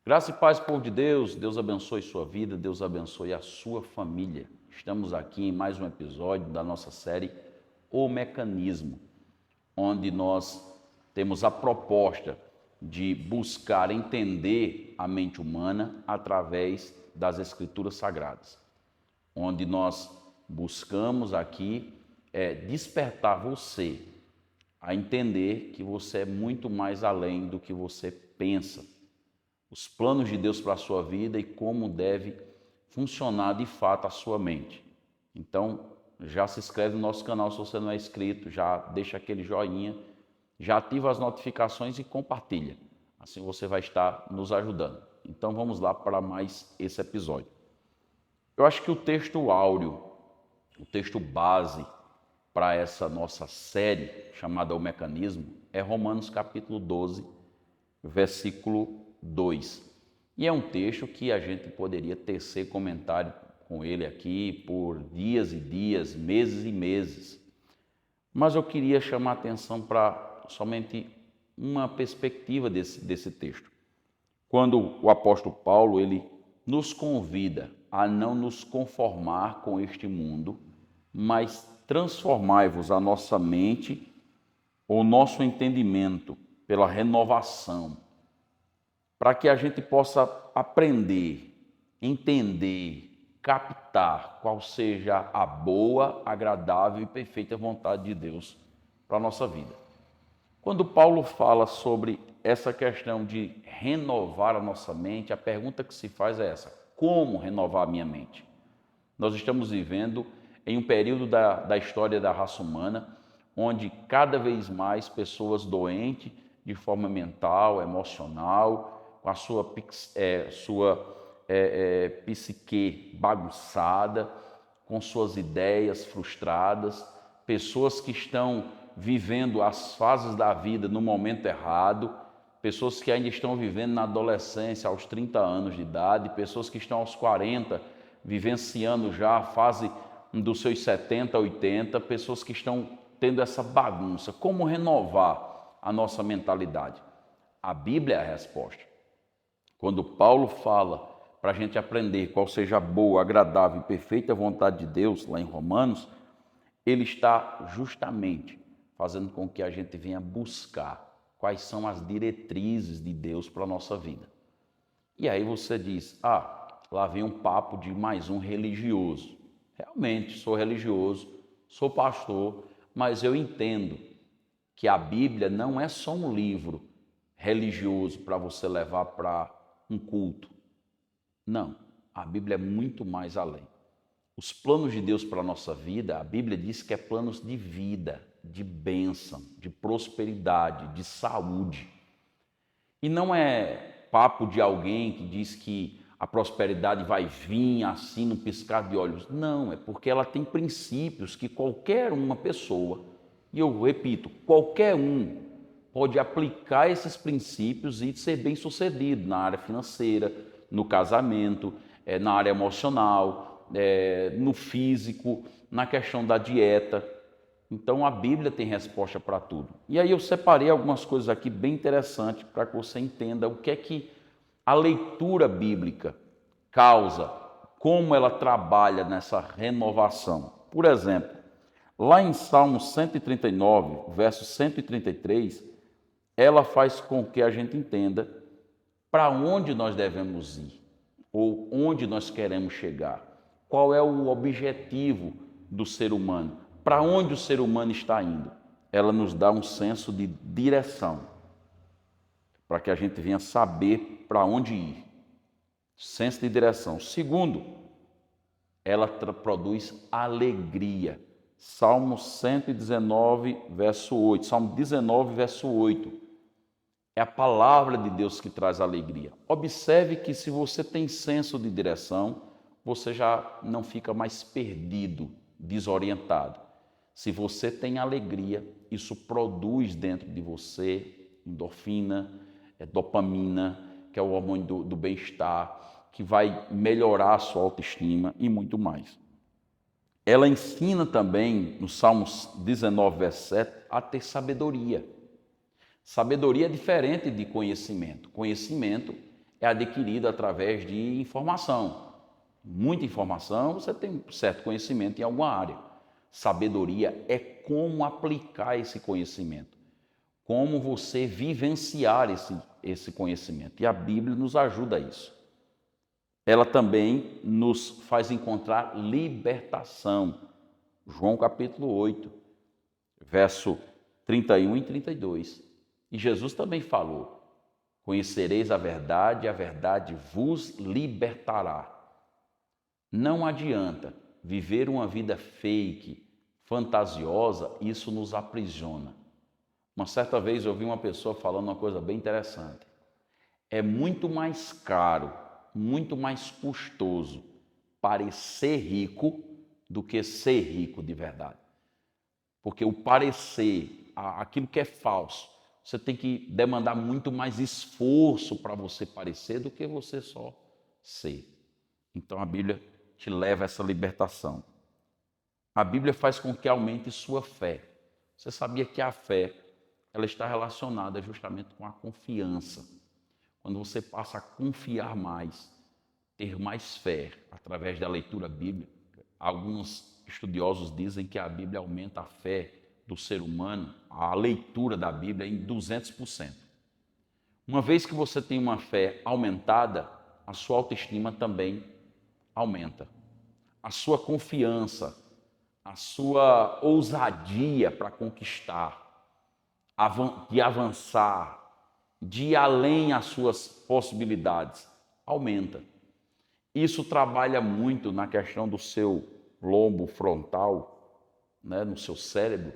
Graça e paz, povo de Deus. Deus abençoe sua vida, Deus abençoe a sua família. Estamos aqui em mais um episódio da nossa série O Mecanismo, onde nós temos a proposta de buscar entender a mente humana através das Escrituras Sagradas, onde nós buscamos aqui despertar você a entender que você é muito mais além do que você pensa, os planos de Deus para a sua vida e como deve funcionar de fato a sua mente. Então, já se inscreve no nosso canal se você não é inscrito, já deixa aquele joinha, já ativa as notificações e compartilha. Assim você vai estar nos ajudando. Então vamos lá para mais esse episódio. Eu acho que o texto áureo, o texto base para essa nossa série chamada O Mecanismo é Romanos capítulo 12, versículo 2. E é um texto que a gente poderia tecer comentário com ele aqui por dias e dias, meses e meses. Mas eu queria chamar a atenção para somente uma perspectiva desse texto. Quando o apóstolo Paulo, ele nos convida a não nos conformar com este mundo, mas transformai-vos a nossa mente, o nosso entendimento pela renovação, para que a gente possa aprender, entender, captar qual seja a boa, agradável e perfeita vontade de Deus para a nossa vida. Quando Paulo fala sobre essa questão de renovar a nossa mente, a pergunta que se faz é essa: como renovar a minha mente? Nós estamos vivendo em um período da história da raça humana, onde cada vez mais pessoas doentes de forma mental, emocional, com a sua psique bagunçada, com suas ideias frustradas, pessoas que estão vivendo as fases da vida no momento errado, pessoas que ainda estão vivendo na adolescência aos 30 anos de idade, pessoas que estão aos 40, vivenciando já a fase dos seus 70, 80, pessoas que estão tendo essa bagunça. Como renovar a nossa mentalidade? A Bíblia é a resposta. Quando Paulo fala para a gente aprender qual seja a boa, agradável e perfeita vontade de Deus, lá em Romanos, ele está justamente fazendo com que a gente venha buscar quais são as diretrizes de Deus para a nossa vida. E aí você diz, lá vem um papo de mais um religioso. Realmente, sou religioso, sou pastor, mas eu entendo que a Bíblia não é só um livro religioso para você levar para um culto. Não, a Bíblia é muito mais além. Os planos de Deus para a nossa vida, a Bíblia diz que é planos de vida, de bênção, de prosperidade, de saúde. E não é papo de alguém que diz que a prosperidade vai vir assim no piscar de olhos. Não, é porque ela tem princípios que qualquer uma pessoa, e eu repito, qualquer um pode aplicar esses princípios e ser bem sucedido na área financeira, no casamento, na área emocional, no físico, na questão da dieta. Então a Bíblia tem resposta para tudo. E aí eu separei algumas coisas aqui bem interessantes para que você entenda o que é que a leitura bíblica causa, como ela trabalha nessa renovação. Por exemplo, lá em Salmo 139, verso 133, ela faz com que a gente entenda para onde nós devemos ir, ou onde nós queremos chegar, qual é o objetivo do ser humano, para onde o ser humano está indo. Ela nos dá um senso de direção, para que a gente venha saber para onde ir. Senso de direção. Segundo, ela produz alegria. Salmo 119, verso 8. Salmo 19, verso 8. É a palavra de Deus que traz alegria. Observe que se você tem senso de direção, você já não fica mais perdido, desorientado. Se você tem alegria, isso produz dentro de você endorfina, dopamina, que é o hormônio do bem-estar, que vai melhorar a sua autoestima e muito mais. Ela ensina também, no Salmos 19, verso 7, a ter sabedoria. Sabedoria é diferente de conhecimento. Conhecimento é adquirido através de informação. Muita informação, você tem certo conhecimento em alguma área. Sabedoria é como aplicar esse conhecimento, como você vivenciar esse conhecimento. E a Bíblia nos ajuda a isso. Ela também nos faz encontrar libertação. João capítulo 8, verso 31 e 32. E Jesus também falou: conhecereis a verdade vos libertará. Não adianta viver uma vida fake, fantasiosa, isso nos aprisiona. Uma certa vez eu ouvi uma pessoa falando uma coisa bem interessante. É muito mais caro, muito mais custoso parecer rico do que ser rico de verdade. Porque o parecer, aquilo que é falso, você tem que demandar muito mais esforço para você parecer do que você só ser. Então a Bíblia te leva a essa libertação. A Bíblia faz com que aumente sua fé. Você sabia que a fé, ela está relacionada justamente com a confiança. Quando você passa a confiar mais, ter mais fé através da leitura bíblica, alguns estudiosos dizem que a Bíblia aumenta a fé do ser humano, a leitura da Bíblia, em 200%. Uma vez que você tem uma fé aumentada, a sua autoestima também aumenta. A sua confiança, a sua ousadia para conquistar, de avançar, de ir além as suas possibilidades, aumenta. Isso trabalha muito na questão do seu lobo frontal, né, no seu cérebro,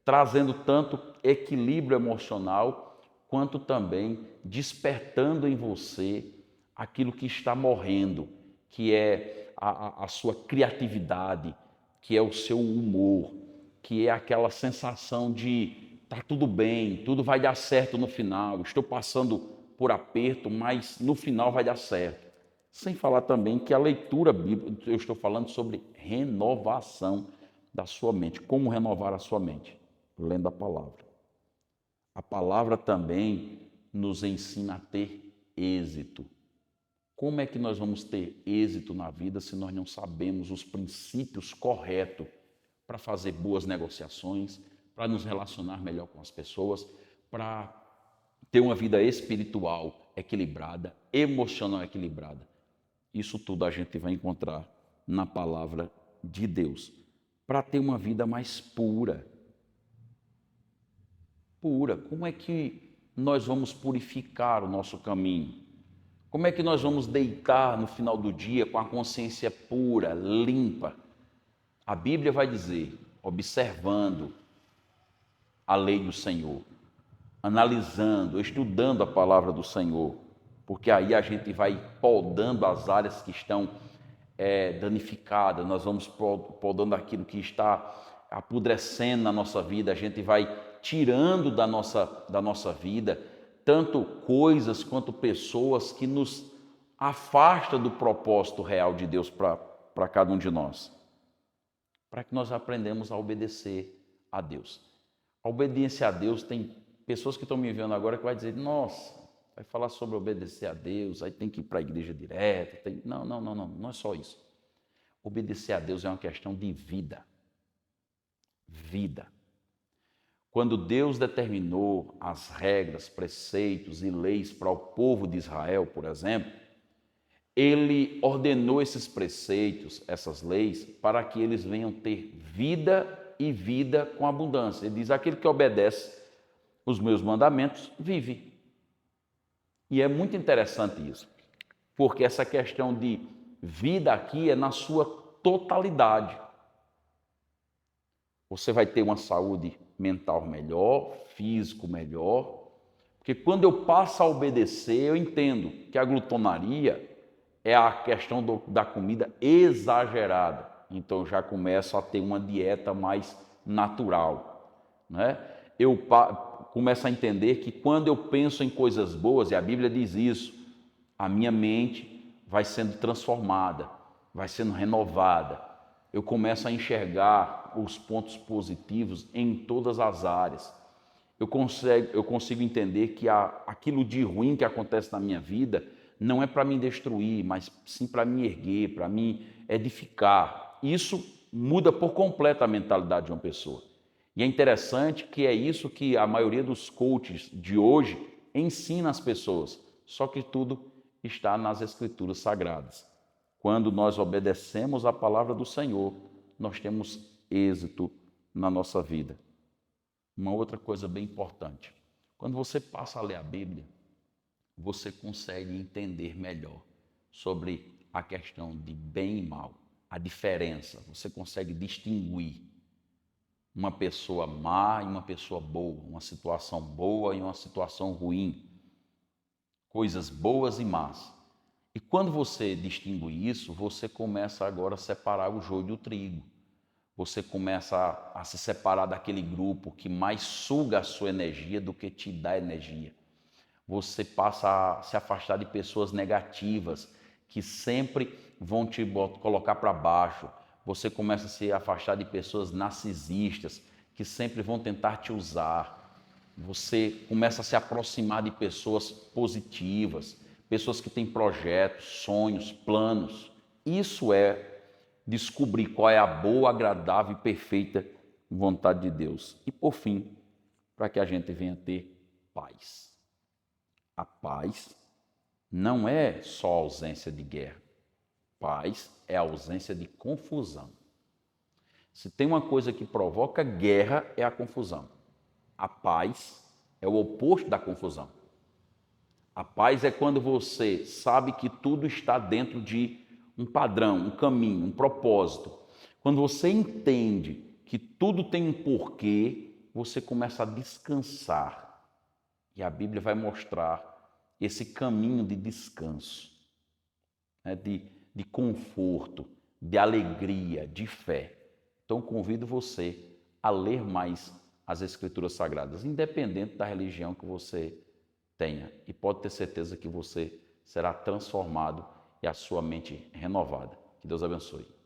trazendo tanto equilíbrio emocional, quanto também despertando em você aquilo que está morrendo, que é a sua criatividade, que é o seu humor, que é aquela sensação de tá tudo bem, tudo vai dar certo no final, estou passando por aperto, mas no final vai dar certo. Sem falar também que a leitura bíblica, eu estou falando sobre renovação da sua mente. Como renovar a sua mente? Lendo a palavra. A palavra também nos ensina a ter êxito. Como é que nós vamos ter êxito na vida se nós não sabemos os princípios corretos para fazer boas negociações, para nos relacionar melhor com as pessoas, para ter uma vida espiritual equilibrada, emocional equilibrada? Isso tudo a gente vai encontrar na palavra de Deus. Para ter uma vida mais pura. Pura. Como é que nós vamos purificar o nosso caminho? Como é que nós vamos deitar no final do dia com a consciência pura, limpa? A Bíblia vai dizer, observando a lei do Senhor, analisando, estudando a palavra do Senhor, porque aí a gente vai podando as áreas que estão danificadas, nós vamos podando aquilo que está apodrecendo na nossa vida, a gente vai tirando da nossa vida tanto coisas quanto pessoas que nos afastam do propósito real de Deus para cada um de nós, para que nós aprendamos a obedecer a Deus. A obediência a Deus, tem pessoas que estão me vendo agora que vai dizer, nossa, vai falar sobre obedecer a Deus, aí tem que ir para a igreja direto. Não é só isso. Obedecer a Deus é uma questão de vida. Vida. Quando Deus determinou as regras, preceitos e leis para o povo de Israel, por exemplo, Ele ordenou esses preceitos, essas leis, para que eles venham ter vida e vida com abundância. Ele diz, aquele que obedece os meus mandamentos, vive. E é muito interessante isso, porque essa questão de vida aqui é na sua totalidade. Você vai ter uma saúde mental melhor, físico melhor, porque quando eu passo a obedecer, eu entendo que a glutonaria é a questão da comida exagerada. Então eu já começo a ter uma dieta mais natural, né? Eu começo a entender que quando eu penso em coisas boas, e a Bíblia diz isso, a minha mente vai sendo transformada, vai sendo renovada. Eu começo a enxergar os pontos positivos em todas as áreas. Eu consigo entender que aquilo de ruim que acontece na minha vida não é para me destruir, mas sim para me erguer, para me edificar. Isso muda por completo a mentalidade de uma pessoa. E é interessante que é isso que a maioria dos coaches de hoje ensina às pessoas, só que tudo está nas Escrituras Sagradas. Quando nós obedecemos a palavra do Senhor, nós temos êxito na nossa vida. Uma outra coisa bem importante, quando você passa a ler a Bíblia, você consegue entender melhor sobre a questão de bem e mal, a diferença, você consegue distinguir uma pessoa má e uma pessoa boa, uma situação boa e uma situação ruim, coisas boas e más. E quando você distingue isso, você começa agora a separar o joio do trigo. Você começa a se separar daquele grupo que mais suga a sua energia do que te dá energia. Você passa a se afastar de pessoas negativas que sempre vão te colocar para baixo. Você começa a se afastar de pessoas narcisistas que sempre vão tentar te usar. Você começa a se aproximar de pessoas positivas, pessoas que têm projetos, sonhos, planos. Isso é descobrir qual é a boa, agradável e perfeita vontade de Deus. E por fim, para que a gente venha ter paz. A paz não é só ausência de guerra. Paz é ausência de confusão. Se tem uma coisa que provoca guerra, é a confusão. A paz é o oposto da confusão. A paz é quando você sabe que tudo está dentro de um padrão, um caminho, um propósito. Quando você entende que tudo tem um porquê, você começa a descansar. E a Bíblia vai mostrar esse caminho de descanso, né? de conforto, de alegria, de fé. Então, convido você a ler mais as Escrituras Sagradas, independente da religião que você tenha. E pode ter certeza que você será transformado e a sua mente renovada. Que Deus abençoe.